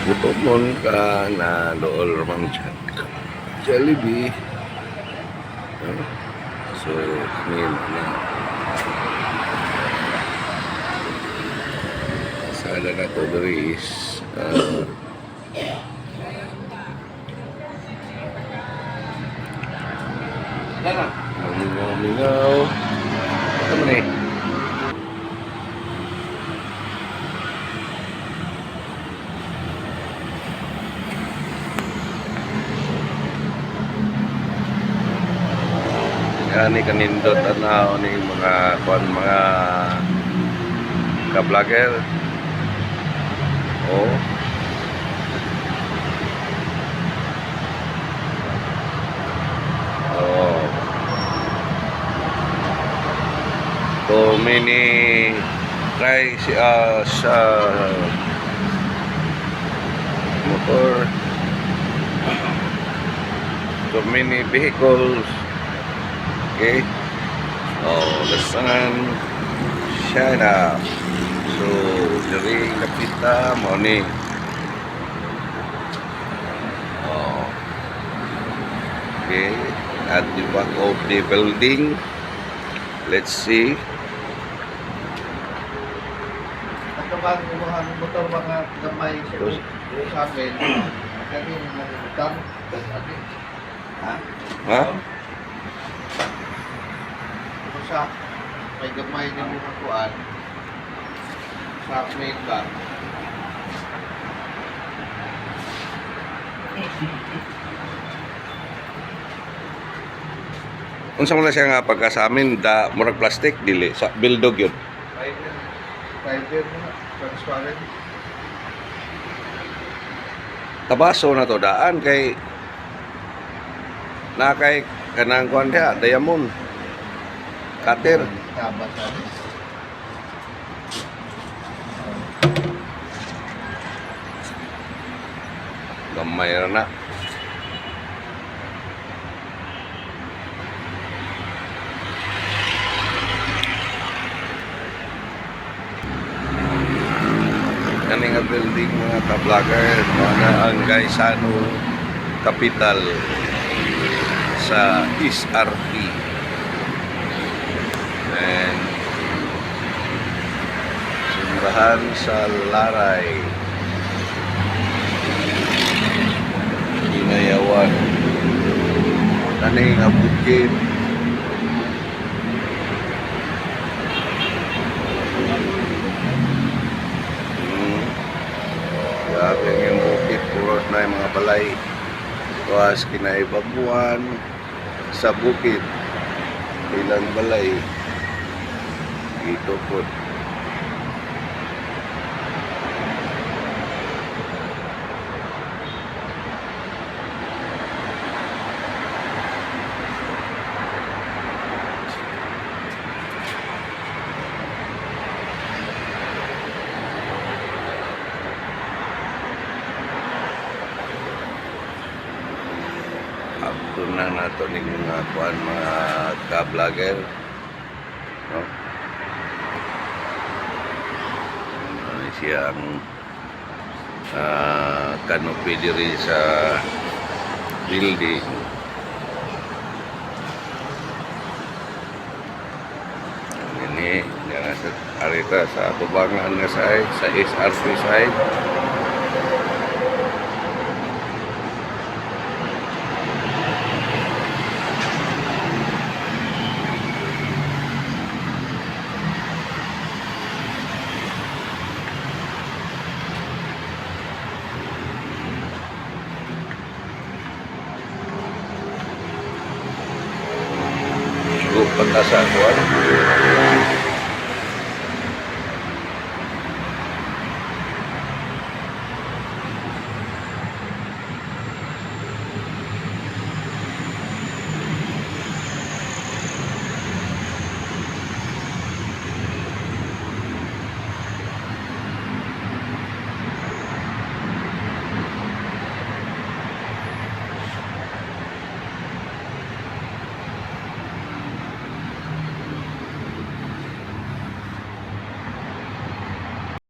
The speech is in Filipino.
Gutomon ka na dool ramang Jollibee. So, ini na sana na to is mingaw. Ano man eh? Ni kanindot tanaw ni mga mga ka-vlogger. Oh. Oh. So many try sa motor. So many vehicles. Okay. Oh, the sun shine up. So, dari kapita mo ni. Oh. Okay. At the back of the building, let's see. Ito ba ang motor mga gamay sa amin? Kami nagutang. Ha? Sa may gamay din mo kuan sa main ba Unsa man na siya nga pagka sa amin da murag plastic dili sa bildog yun. fiber na transparent Tabaso na to daan kay na kay kanang kuan dia diamond. Cutter. tabas sabi Gamay ra na. Kani nga building mga ka-vlogger na ang Gaisano Capital sa SRT. And simbahan sa Laray, Ginayawan, kani nga bukid. Grabe yung bukid, puros na yung mga balay. Tuwas kinaibabuan sa bukid, ilang balay ito po. Abto na nato ning mga kuan mga ka-vlogger, no? Siyang canopy diri sa building. Ini nga sa arita sa tubangan nga side sa SRT side. Pagkasa kuan